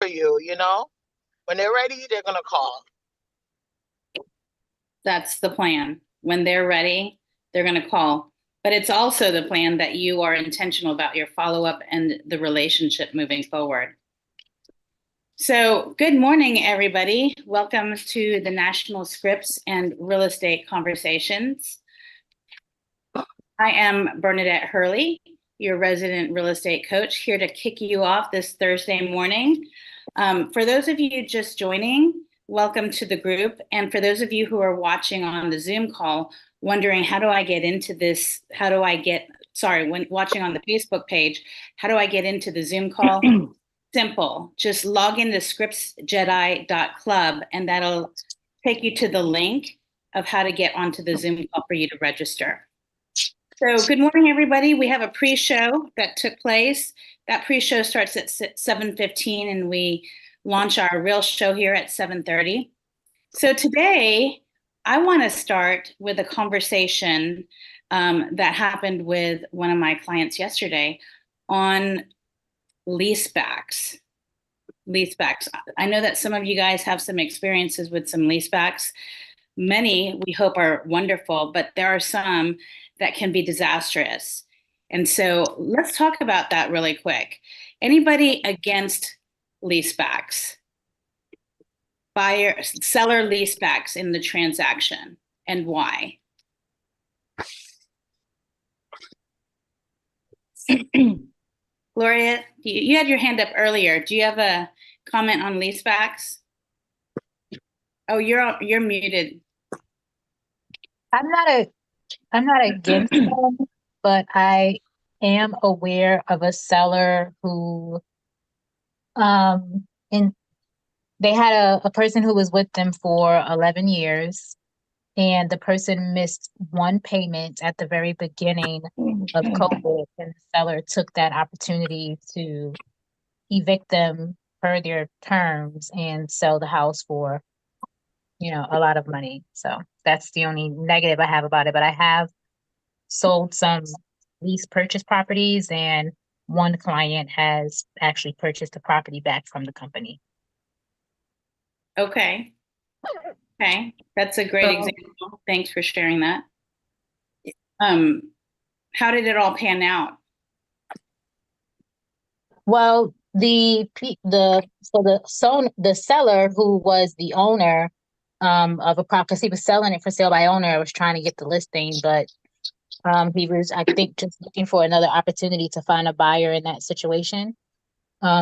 you, you know? When they're ready, they're gonna call. That's the plan. When they're ready, they're going to call. But it's also the plan that you are intentional about your follow up and the relationship moving forward. So, good morning, everybody. Welcome to the National Scripts and Real Estate Conversations. I am Bernadette Hurley, your resident real estate coach, here to kick you off this Thursday morning. For those of you just joining, welcome to the group. And for those of you who are watching on the Zoom call, wondering how do I get into this? When watching on the Facebook page, how do I get into the Zoom call? Simple. Just log into scriptsjedi.club and that'll take you to the link of how to get onto the Zoom call for you to register. So good morning, everybody. We have a pre-show that took place. That pre-show starts at 7:15 and we launch our real show here at 7:30. So today, I want to start with a conversation that happened with one of my clients yesterday on leasebacks. Leasebacks. I know that some of you guys have some experiences with some leasebacks. Many, we hope, are wonderful, but there are some that can be disastrous. And so let's talk about that really quick. Anybody against leasebacks? Seller leasebacks in the transaction, and why? Gloria, you had your hand up earlier. Do you have a comment on leasebacks? Oh, you're muted. I'm not against them, but I am aware of a seller who and they had a person who was with them for 11 years, and the person missed one payment at the very beginning of COVID, and the seller took that opportunity to evict them per their terms and sell the house for, a lot of money. So that's the only negative I have about it. But I have sold some lease purchase properties, and one client has actually purchased the property back from the company. Okay. That's a great example. Thanks for sharing that. How did it all pan out? Well, the seller, who was the owner of a property, because he was selling it for sale by owner, was trying to get the listing, but he was, I think, just looking for another opportunity to find a buyer in that situation.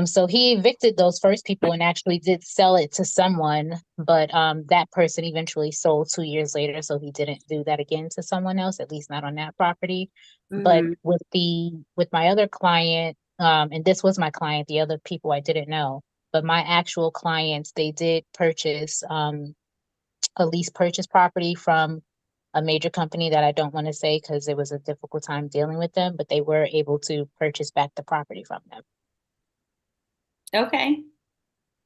So he evicted those first people and actually did sell it to someone, but that person eventually sold 2 years later, so he didn't do that again to someone else, at least not on that property. But with my other client, and this was my client, the other people I didn't know, but my actual clients, they did purchase a lease purchase property from a major company that I don't want to say because it was a difficult time dealing with them, but they were able to purchase back the property from them. Okay.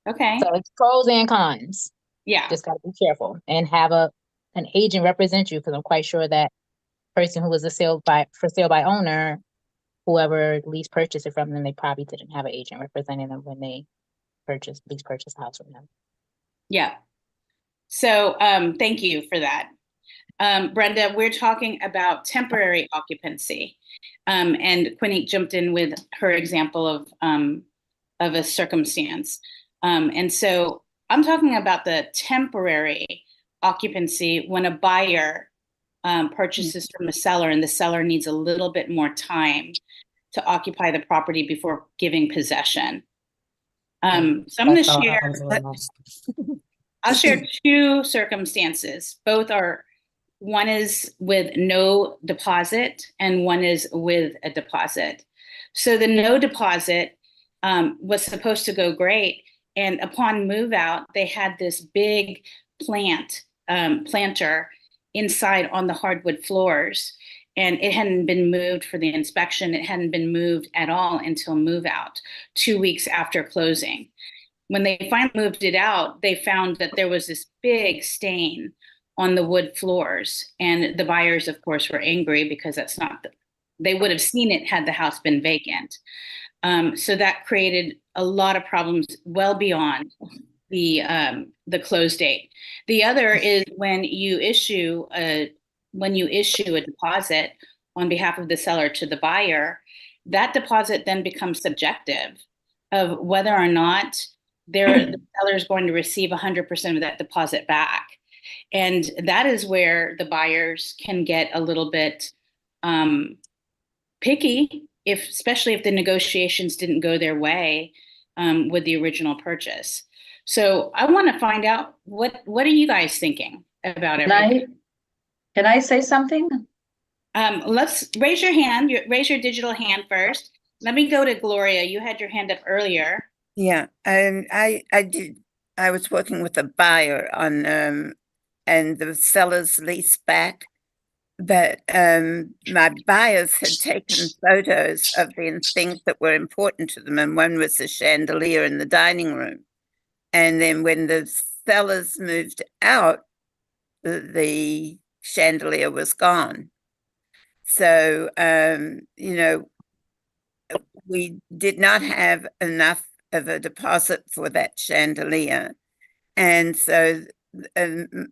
So it's pros and cons. Yeah. Just got to be careful and have an agent represent you, because I'm quite sure that person who was for sale by owner, whoever lease purchased it from them, they probably didn't have an agent representing them when they lease purchased the house from them. Yeah. So thank you for that. Brenda, we're talking about temporary occupancy. And Quinique jumped in with her example of a circumstance. And so I'm talking about the temporary occupancy when a buyer purchases from a seller and the seller needs a little bit more time to occupy the property before giving possession. So I'm going to share, I'll share two circumstances. One is with no deposit and one is with a deposit. So the no deposit was supposed to go great. And upon move out, they had this big planter inside on the hardwood floors. And it hadn't been moved for the inspection. It hadn't been moved at all until move out, 2 weeks after closing. When they finally moved it out, they found that there was this big stain on the wood floors. And the buyers, of course, were angry because they would have seen it had the house been vacant. So that created a lot of problems well beyond the close date. The other is when you issue a deposit on behalf of the seller to the buyer, that deposit then becomes subjective of whether or not the seller is going to receive 100% of that deposit back. And that is where the buyers can get a little bit picky, especially if the negotiations didn't go their way with the original purchase. So I want to find out what are you guys thinking about everything? Can I say something? Let's raise your hand. Raise your digital hand first. Let me go to Gloria. You had your hand up earlier. Yeah, I did. I was working with a buyer on and the seller's lease back, but my buyers had taken photos of the things that were important to them, and one was the chandelier in the dining room. And then when the sellers moved out, the chandelier was gone. So, you know, we did not have enough of a deposit for that chandelier. And so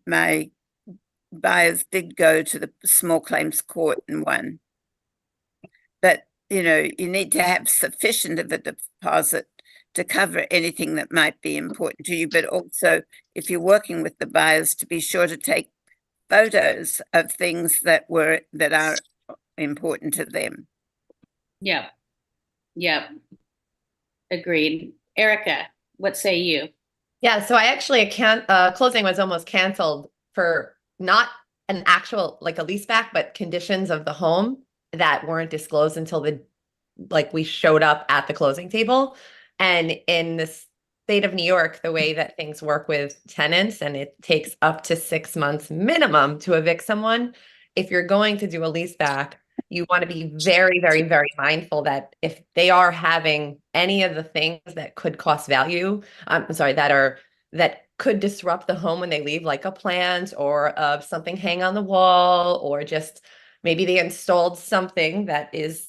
my buyers did go to the small claims court and won. But, you know, you need to have sufficient of a deposit to cover anything that might be important to you, but also if you're working with the buyers, to be sure to take photos of things that are important to them. Yep. Agreed. Erica, what say you? Yeah, so I actually closing was almost canceled for not an actual like a lease back, but conditions of the home that weren't disclosed until we showed up at the closing table. And in the state of New York, the way that things work with tenants, and it takes up to 6 months minimum to evict someone. If you're going to do a lease back, you want to be very, very, very mindful that if they are having any of the things that could cost value, that could disrupt the home when they leave, like a plant or something hang on the wall, or just maybe they installed something that is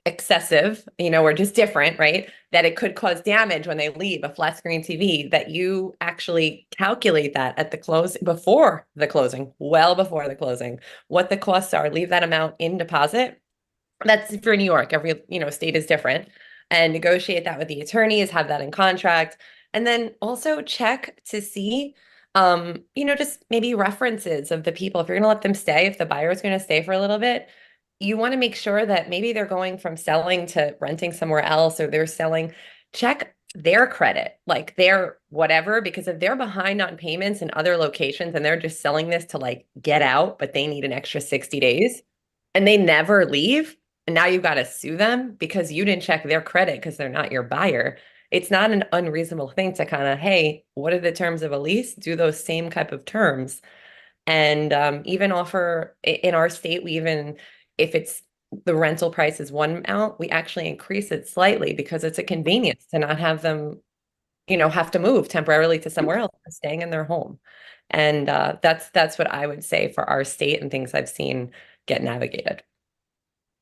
excessive, or just different, right? That it could cause damage when they leave, a flat screen TV, that you actually calculate that at the close, before the closing, well before the closing, what the costs are, leave that amount in deposit. That's for New York. Every, state is different, and negotiate that with the attorneys, have that in contract. And then also check to see, just maybe references of the people. If you're going to let them stay, if the buyer is going to stay for a little bit, you want to make sure that maybe they're going from selling to renting somewhere else, or they're selling, check their credit, like their whatever, because if they're behind on payments in other locations and they're just selling this to get out, but they need an extra 60 days and they never leave, and now you've got to sue them because you didn't check their credit because they're not your buyer. It's not an unreasonable thing to kind of, hey, what are the terms of a lease? Do those same type of terms. And even offer, in our state, we even, if it's the rental price is one amount, we actually increase it slightly because it's a convenience to not have them, have to move temporarily to somewhere else, staying in their home. And that's what I would say for our state and things I've seen get navigated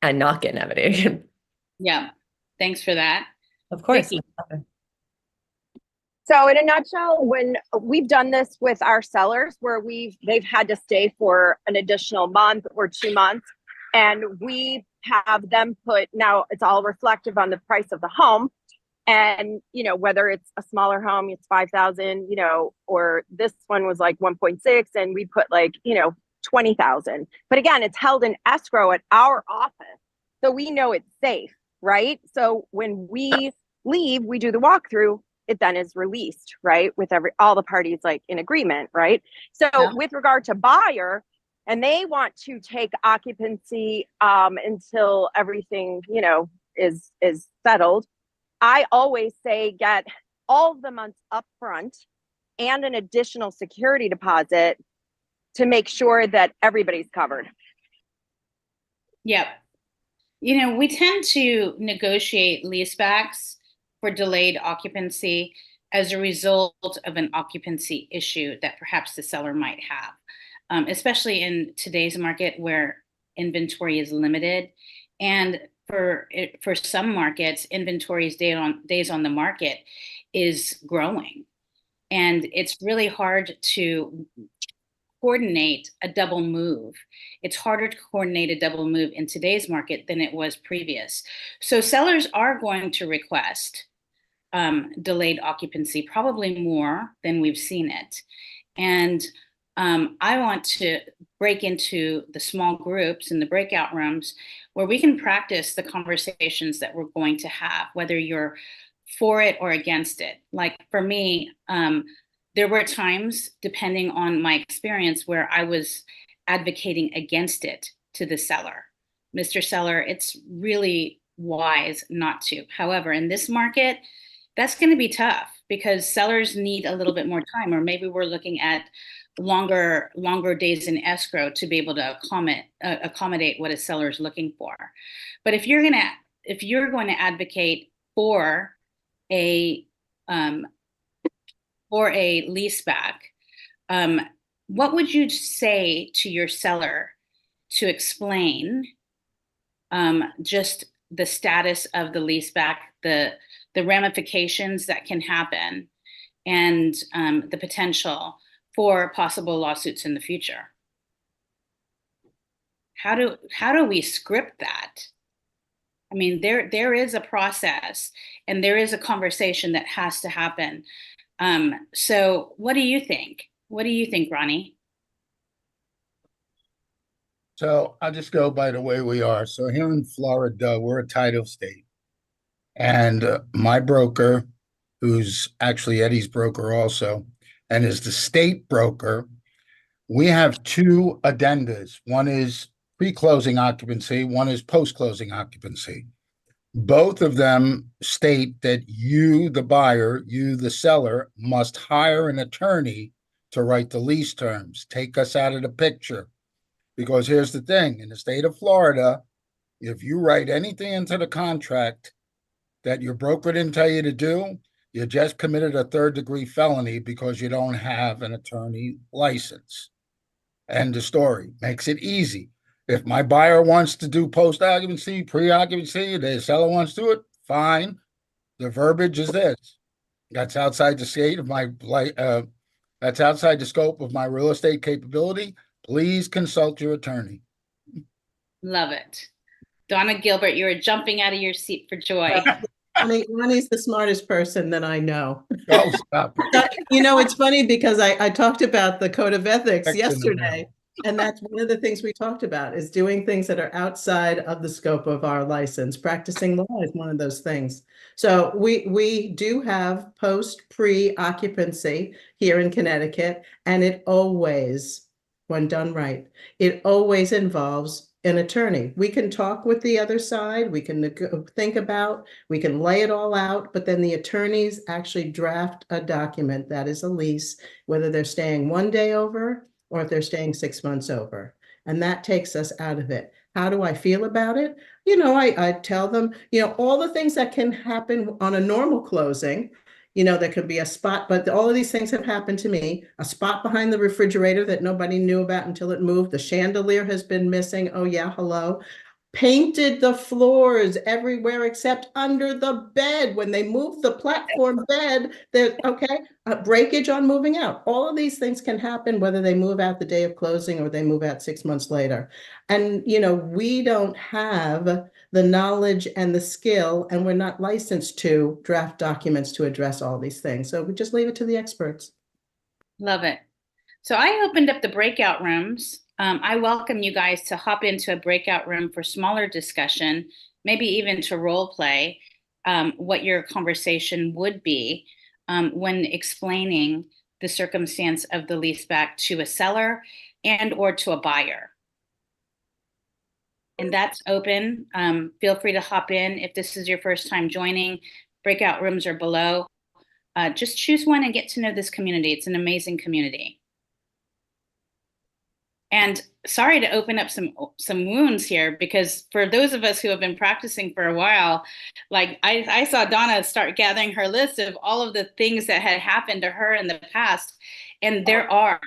and not get navigated. Yeah. Thanks for that. Of course. Vicky. So in a nutshell, when we've done this with our sellers where they've had to stay for an additional month or 2 months, and we have them now it's all reflective on the price of the home. And, whether it's a smaller home, it's 5,000, or this one was like 1.6 and we put 20,000. But again, it's held in escrow at our office. So we know it's safe, right? So when we leave, we do the walkthrough, it then is released, right? With all the parties in agreement, right? So with regard to buyer, and they want to take occupancy until everything, is settled, I always say get all of the months up front and an additional security deposit to make sure that everybody's covered. Yep. We tend to negotiate leasebacks for delayed occupancy as a result of an occupancy issue that perhaps the seller might have, especially in today's market where inventory is limited. And for some markets, inventory's days on the market is growing. And it's really hard to coordinate a double move. It's harder to coordinate a double move in today's market than it was previous. So sellers are going to request delayed occupancy, probably more than we've seen it. And I want to break into the small groups and the breakout rooms where we can practice the conversations that we're going to have, whether you're for it or against it. Like for me, there were times, depending on my experience, where I was advocating against it to the seller. Mr. Seller, it's really wise not to. However, in this market, that's going to be tough because sellers need a little bit more time, or maybe we're looking at longer days in escrow to be able to accommodate what a seller is looking for. But if you're going to advocate for a lease back, what would you say to your seller to explain just the status of the lease back, the ramifications that can happen, and the potential for possible lawsuits in the future? How do we script that? I mean, there is a process and there is a conversation that has to happen. So what do you think? What do you think, Ronnie? So I'll just go by the way we are. So here in Florida, we're a title state. And my broker, who's actually Eddie's broker also, and is the state broker, we have two addendas. One is pre-closing occupancy, one is post-closing occupancy. Both of them state that you, the buyer, you, the seller, must hire an attorney to write the lease terms. Take us out of the picture. Because here's the thing, in the state of Florida, if you write anything into the contract that your broker didn't tell you to do, you just committed a third-degree felony because you don't have an attorney license. End of story. Makes it easy. If my buyer wants to do post-occupancy, pre-occupancy, the seller wants to do it, fine. The verbiage is this. That's outside the state of my that's outside the scope of my real estate capability. Please consult your attorney. Love it. Donna Gilbert, you were jumping out of your seat for joy. Ronnie's the smartest person that I know. Oh, stop it. You know, it's funny because I talked about the code of ethics Excellent. yesterday, and that's one of the things we talked about is doing things that are outside of the scope of our license. Practicing law is one of those things. So we do have pre-occupancy here in Connecticut, and it always, when done right, it always involves an attorney. We can talk with the other side, we can think about, we can lay it all out, but then the attorneys actually draft a document that is a lease, whether they're staying 1 day over or if they're staying 6 months over. And that takes us out of it. How do I feel about it? You know, I tell them, you know, all the things that can happen on a normal closing. You know, there could be a spot, but all of these things have happened to me. A spot behind the refrigerator that nobody knew about until it moved. The chandelier has been missing. Oh yeah, hello. Painted the floors everywhere except under the bed. When they moved the platform bed, breakage on moving out. All of these things can happen whether they move out the day of closing or they move out 6 months later. And, you know, we don't have the knowledge and the skill, and we're not licensed to draft documents to address all these things. So we just leave it to the experts. Love it. So I opened up the breakout rooms. I welcome you guys to hop into a breakout room for smaller discussion, maybe even to role play what your conversation would be when explaining the circumstance of the leaseback to a seller and or to a buyer. And that's open. Feel free to hop in if this is your first time joining. Breakout rooms are below. Just choose one and get to know this community. It's an amazing community. And sorry to open up some wounds here, because for those of us who have been practicing for a while, like I saw Donna start gathering her list of all of the things that had happened to her in the past. And there are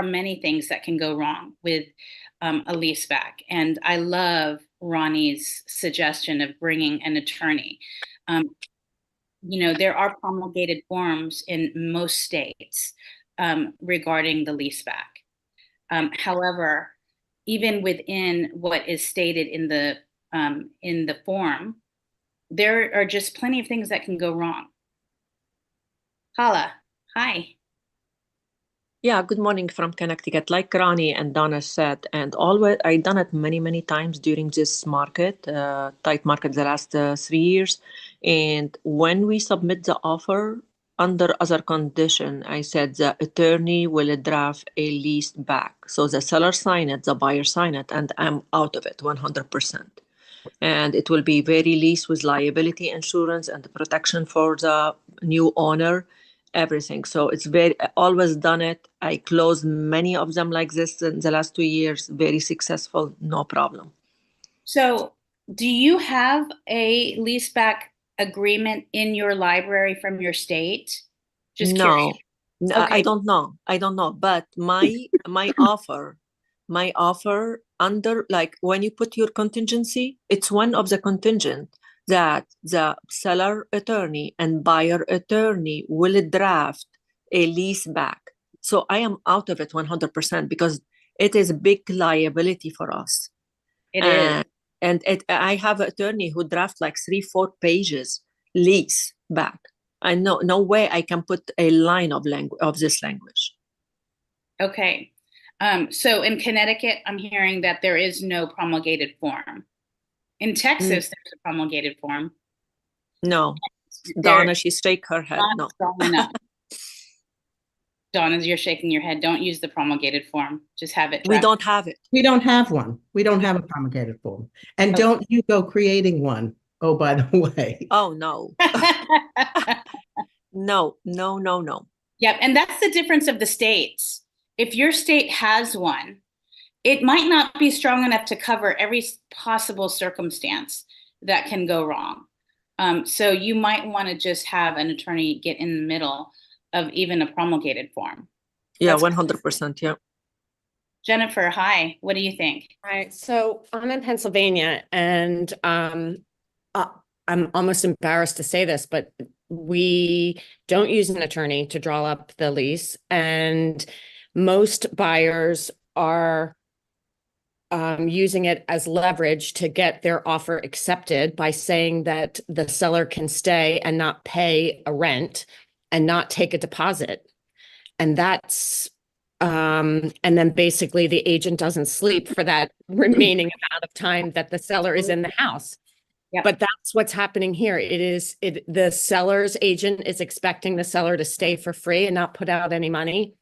many things that can go wrong with a leaseback. And I love Ronnie's suggestion of bringing an attorney. There are promulgated forms in most states regarding the leaseback. However, even within what is stated in the form, there are just plenty of things that can go wrong. Hala, hi. Yeah, good morning from Connecticut. Like Ronnie and Donna said, and always I done it many times during this market, tight market, the last 3 years. And when we submit the offer under other condition, I said the attorney will draft a lease back. So the seller sign it, the buyer sign it, and I'm out of it 100%. And it will be very lease with liability insurance and the protection for the new owner, everything. So it's always done it. I closed many of them like this in the last 2 years, very successful, no problem. So do you have a leaseback agreement in your library from your state? Just curious. No, Okay. I don't know. But my offer under, like when you put your contingency, it's one of the contingent that the seller attorney and buyer attorney will draft a lease back. So I am out of it 100% because it is a big liability for us. It is. And I have an attorney who draft like 3-4 pages lease back. I know no way I can put a line of this language. Okay. So in Connecticut, I'm hearing that there is no promulgated form. In Texas, there's a promulgated form. No. Donna, she shake her head. No. Donna, you're shaking your head. Don't use the promulgated form. Just have it. We don't have it. We don't have one. We don't have a promulgated form. And don't you go creating one. Oh, by the way. Oh, no. No. Yep. And that's the difference of the states. If your state has one, it might not be strong enough to cover every possible circumstance that can go wrong. So you might want to just have an attorney get in the middle of even a promulgated form. Yeah, 100%. Yeah. Jennifer, hi. What do you think? Right. So I'm in Pennsylvania, and I'm almost embarrassed to say this, but we don't use an attorney to draw up the lease, and most buyers are using it as leverage to get their offer accepted by saying that the seller can stay and not pay a rent and not take a deposit. And that's, and then basically the agent doesn't sleep for that remaining amount of time that the seller is in the house. Yep. But that's what's happening here. The seller's agent is expecting the seller to stay for free and not put out any money.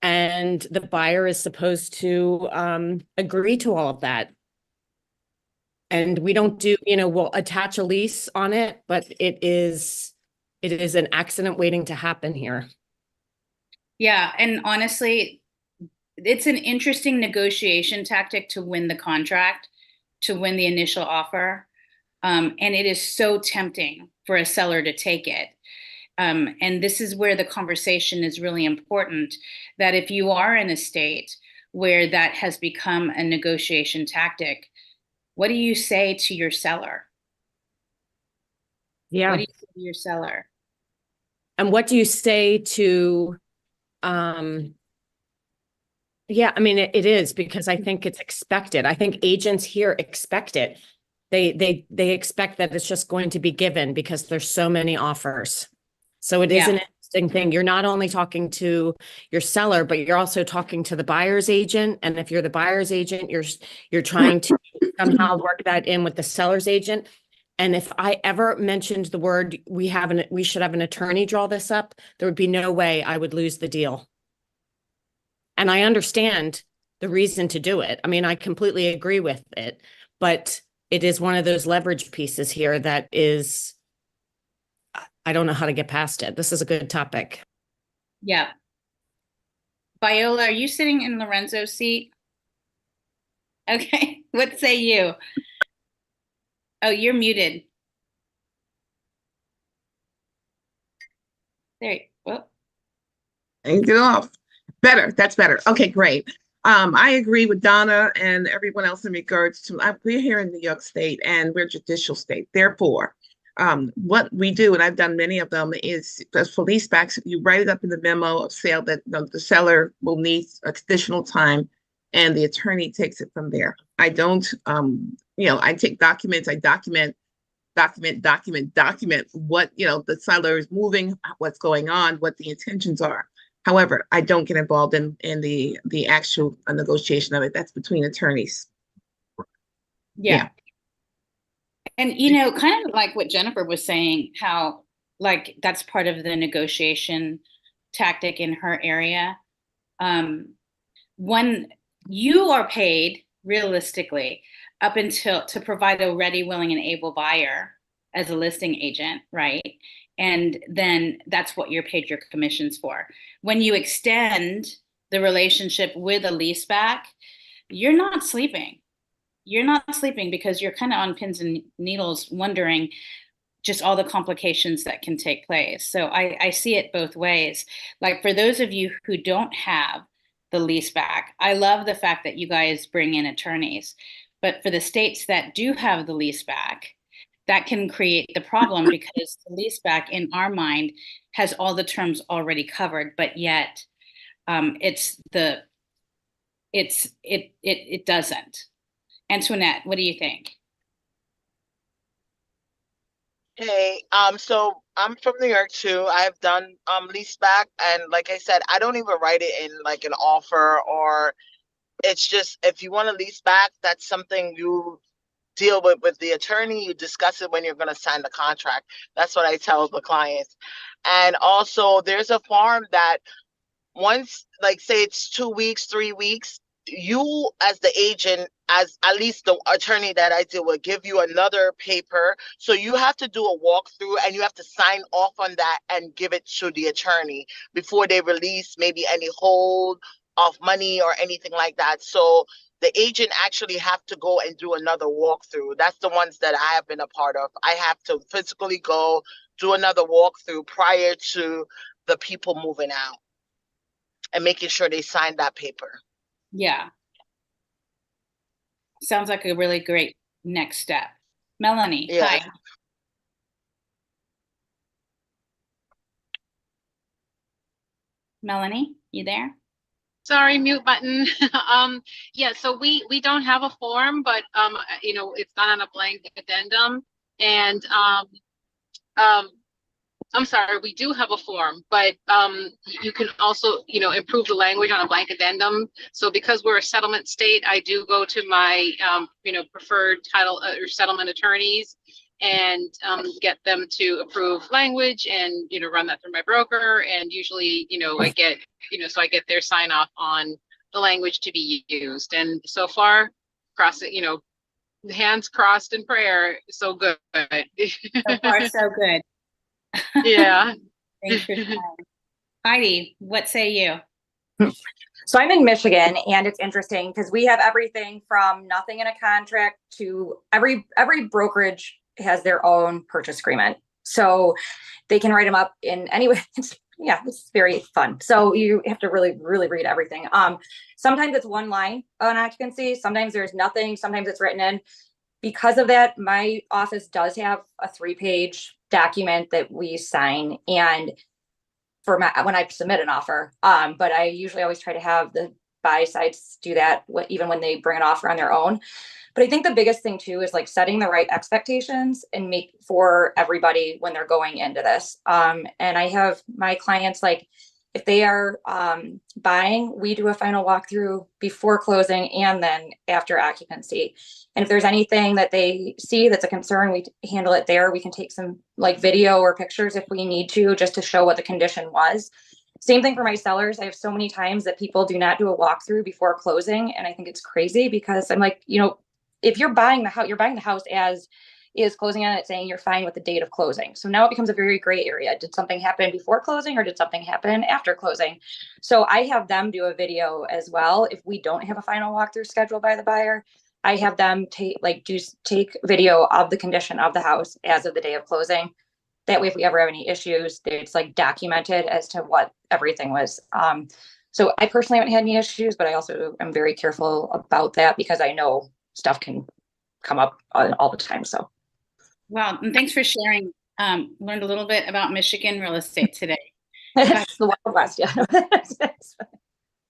And the buyer is supposed to agree to all of that. And we don't do, we'll attach a lease on it, but it is an accident waiting to happen here. Yeah. And honestly, it's an interesting negotiation tactic to win the contract, to win the initial offer. And it is so tempting for a seller to take it. And this is where the conversation is really important, that if you are in a state where that has become a negotiation tactic, what do you say to your seller? Yeah. What do you say to your seller? And what do you say to, yeah, I mean, it is, because I think it's expected. I think agents here expect it. They expect that it's just going to be given because there's so many offers. So it is an interesting thing. You're not only talking to your seller, but you're also talking to the buyer's agent. And if you're the buyer's agent, you're trying to somehow work that in with the seller's agent. And if I ever mentioned the word, we should have an attorney draw this up, there would be no way I would lose the deal. And I understand the reason to do it. I mean, I completely agree with it, but it is one of those leverage pieces here that is, I don't know how to get past it. This is a good topic. Yeah. Viola, are you sitting in Lorenzo's seat? Okay. What say you? Oh, you're muted. There you go. Take it off. Better. That's better. Okay, great. I agree with Donna and everyone else in regards to, we're here in New York State and we're a judicial state. Therefore, what we do, and I've done many of them, is as for lease backs, you write it up in the memo of sale that the seller will need additional time and the attorney takes it from there. I don't, I take documents, I document what, the seller is moving, what's going on, what the intentions are. However, I don't get involved in the actual negotiation of it. That's between attorneys. Yeah. And, kind of like what Jennifer was saying, how like that's part of the negotiation tactic in her area. When you are paid realistically up until to provide a ready, willing, and able buyer as a listing agent, right? And then that's what you're paid your commissions for. When you extend the relationship with a leaseback, you're not sleeping. You're not sleeping because you're kind of on pins and needles wondering just all the complications that can take place. So I see it both ways. Like for those of you who don't have the leaseback, I love the fact that you guys bring in attorneys. But for the states that do have the leaseback, that can create the problem because the leaseback in our mind has all the terms already covered, but yet it doesn't. Antoinette, what do you think? Hey, so I'm from New York too. I've done leaseback, and like I said, I don't even write it in like an offer, or it's just if you want to lease back, that's something you deal with the attorney. You discuss it when you're going to sign the contract. That's what I tell the clients. And also there's a form that once, like say it's 2 weeks, 3 weeks, you as the agent, as at least the attorney that I deal with, give you another paper. So you have to do a walkthrough and you have to sign off on that and give it to the attorney before they release maybe any hold of money or anything like that. So the agent actually have to go and do another walkthrough. That's the ones that I have been a part of. I have to physically go do another walkthrough prior to the people moving out and making sure they sign that paper. Yeah. Sounds like a really great next step. Melanie, Yeah. hi. Melanie, you there? Sorry, mute button. Yeah, so we don't have a form, but it's done on a blank addendum. And I'm sorry, we do have a form, but you can also, improve the language on a blank addendum. So because we're a settlement state, I do go to my preferred title or settlement attorneys and get them to approve language and run that through my broker. And usually, I get so I get their sign off on the language to be used. And so far, hands crossed in prayer, so good. So far, so good. Yeah. Thanks for sharing. Heidi, what say you? So I'm in Michigan, and it's interesting because we have everything from nothing in a contract to every brokerage has their own purchase agreement. So they can write them up in any way. It's very fun. So you have to really, really read everything. Sometimes it's one line on occupancy. Sometimes there's nothing. Sometimes it's written in. Because of that, my office does have a 3-page document that we sign, and for when I submit an offer, but I usually always try to have the buy sides do that even when they bring an offer on their own. But I think the biggest thing too is like setting the right expectations and make for everybody when they're going into this. And I have my clients, like if they are buying, we do a final walkthrough before closing and then after occupancy. And if there's anything that they see that's a concern, we handle it there. We can take some like video or pictures if we need to, just to show what the condition was. Same thing for my sellers. I have so many times that people do not do a walkthrough before closing. And I think it's crazy because I'm like, if you're buying the house, you're buying the house as is, closing on it saying you're fine with the date of closing. So now it becomes a very gray area. Did something happen before closing or did something happen after closing? So I have them do a video as well. If we don't have a final walkthrough scheduled by the buyer, I have them take video of the condition of the house as of the day of closing. That way, if we ever have any issues, it's like documented as to what everything was. So I personally haven't had any issues, but I also am very careful about that because I know stuff can come up all the time. So. Well, and thanks for sharing. Learned a little bit about Michigan real estate today. It's the Wild West, yeah.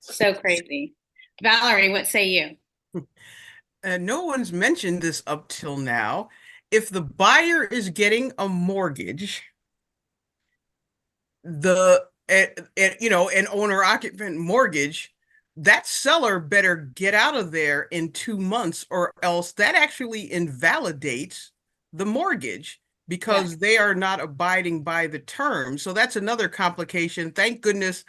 So crazy. Valerie, what say you? No one's mentioned this up till now. If the buyer is getting a mortgage, an owner occupant mortgage, that seller better get out of there in 2 months, or else that actually invalidates the mortgage because they are not abiding by the terms. So that's another complication. Thank goodness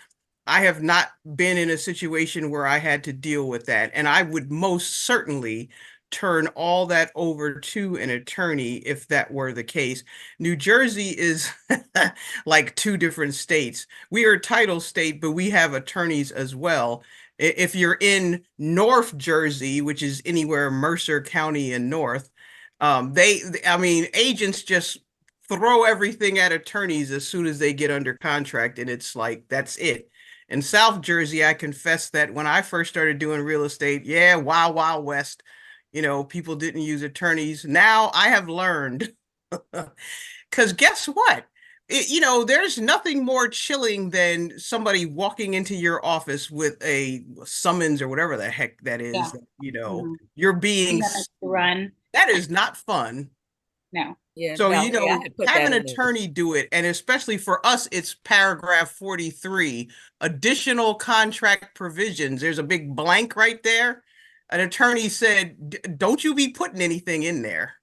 I have not been in a situation where I had to deal with that. And I would most certainly turn all that over to an attorney if that were the case. New Jersey is like 2 different states. We are a title state, but we have attorneys as well. If you're in North Jersey, which is anywhere Mercer County and north, agents just throw everything at attorneys as soon as they get under contract, and it's like, that's it. In South Jersey, I confess that when I first started doing real estate, wild, wild west, people didn't use attorneys. Now I have learned, because guess what? There's nothing more chilling than somebody walking into your office with a summons or whatever the heck that is. Yeah. You're being run. That is not fun. No. Yeah. So, Valerie, have an attorney do it. And especially for us, it's paragraph 43, additional contract provisions. There's a big blank right there. An attorney said, don't you be putting anything in there.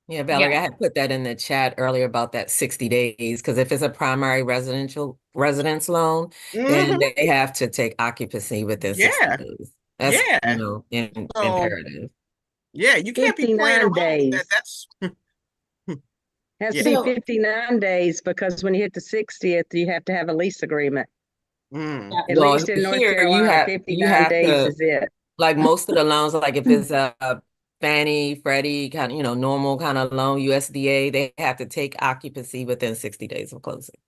Yeah, Valerie, I had put that in the chat earlier about that 60 days, because if it's a primary residence loan, then they have to take occupancy within 60 days. That's, imperative. Yeah, you can't be playing around with that. That's has to be 59 days, because when you hit the 60th, you have to have a lease agreement. At least in North Carolina, 59 days is it. Like most of the loans, like if it's a Fannie, Freddie, kind of, normal kind of loan, USDA, they have to take occupancy within 60 days of closing.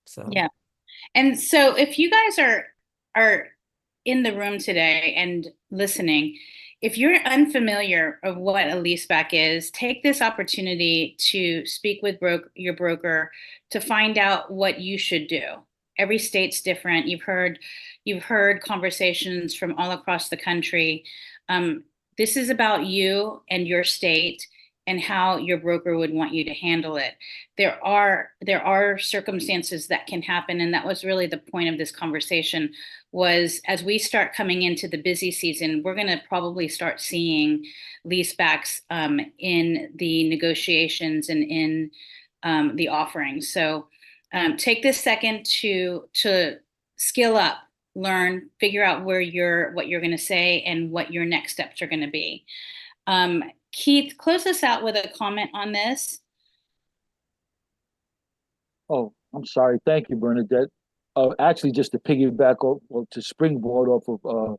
So yeah. And so if you guys are in the room today and listening, if you're unfamiliar of what a leaseback is, take this opportunity to speak with your broker to find out what you should do. Every state's different. You've heard conversations from all across the country. This is about you and your state and how your broker would want you to handle it. There are circumstances that can happen, and that was really the point of this conversation, was as we start coming into the busy season, we're going to probably start seeing leasebacks in the negotiations and in the offerings. So take this second to skill up, learn, figure out what you're going to say and what your next steps are going to be. Keith, close us out with a comment on this. Oh, I'm sorry. Thank you, Bernadette. Actually, just to piggyback or to springboard off of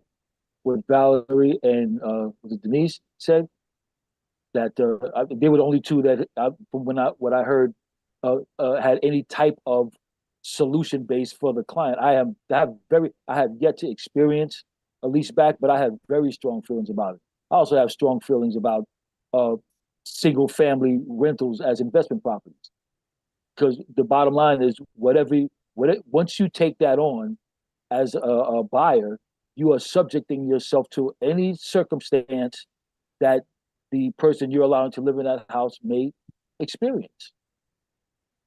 what Valerie and Denise said, that they were the only 2 that, from what I heard, had any type of solution base for the client. I have yet to experience a lease back, but I have very strong feelings about it. I also have strong feelings about single family rentals as investment properties, because the bottom line is once you take that on as a buyer, you are subjecting yourself to any circumstance that the person you're allowing to live in that house may experience.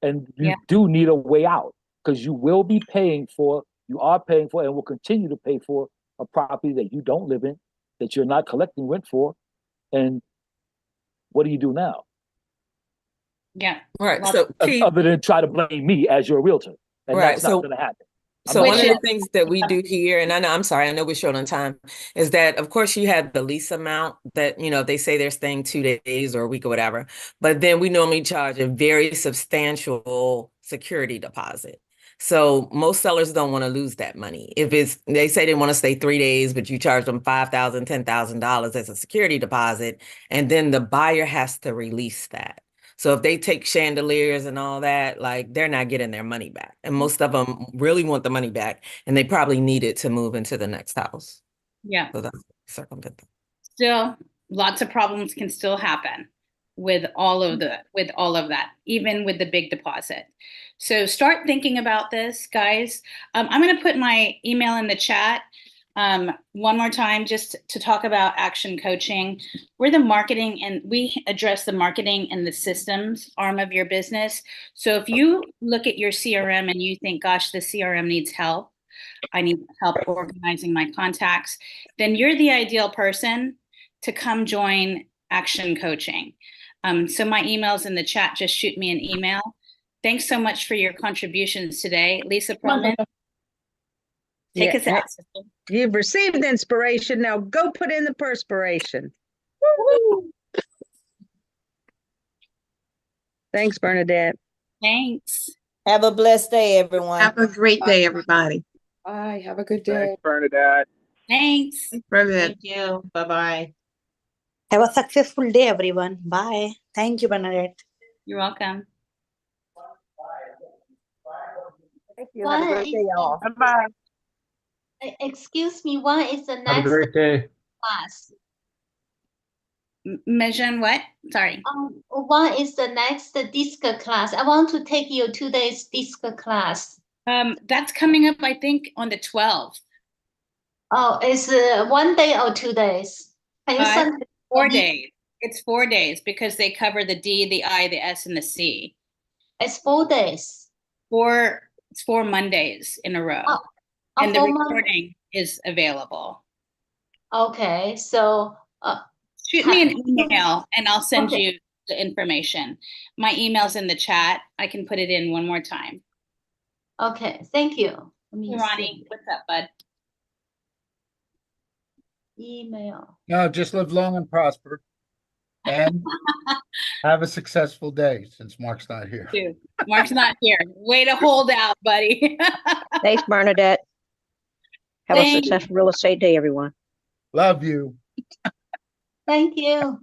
And you do need a way out, because you are paying for, and will continue to pay for a property that you don't live in, that you're not collecting rent for. And what do you do now? Yeah. Right. So other than try to blame me as your realtor. And that's not going to happen. So one of the things that we do here, and I know we're short on time, is that of course you have the lease amount that, they say they're staying 2 days or a week or whatever, but then we normally charge a very substantial security deposit. So most sellers don't want to lose that money. They say they want to stay 3 days, but you charge them $5,000, $10,000 as a security deposit, and then the buyer has to release that. So if they take chandeliers and all that, like they're not getting their money back. And most of them really want the money back, and they probably need it to move into the next house. Yeah. So that's circumvent them. Still, lots of problems can still happen with all of that, even with the big deposit. So start thinking about this, guys. I'm going to put my email in the chat one more time, just to talk about Action Coaching. We're the marketing, and we address the marketing and the systems arm of your business. So if you look at your CRM and you think, gosh, the CRM needs help, I need help organizing my contacts, then you're the ideal person to come join Action Coaching. So my email's in the chat. Just shoot me an email. Thanks so much for your contributions today. Lisa Perlman, take us out. You've received inspiration. Now go put in the perspiration. Woo! Thanks, Bernadette. Thanks. Have a blessed day, everyone. Have a great day, everybody. Bye. Have a good day. Thanks, Bernadette. Thanks. Thanks, Bernadette. Thank you. Bye-bye. Have a successful day, everyone. Bye. Thank you, Bernadette. You're welcome. Thank you. Have a great day, y'all. Bye-bye. Excuse me, when is the Have a next great day. class? Measure what? Sorry. When is the next disc class? I want to take you 2 days disc class. That's coming up, I think, on the 12th. Oh, it's 1 day or 2 days? Can you send me 4 days. It's 4 days because they cover the D, the I, the S, and the C. It's 4 days. It's 4 Mondays in a row. And the recording is available. Okay, so shoot me an email and I'll send you the information. My email's in the chat. I can put it in one more time. Okay, thank you. Ronnie, what's up, bud? Email. No, just live long and prosper. And have a successful day since Mark's not here. Dude, Mark's not here. Way to hold out, buddy. Thanks, Bernadette. Have a successful real estate day, everyone. Love you. Thank you.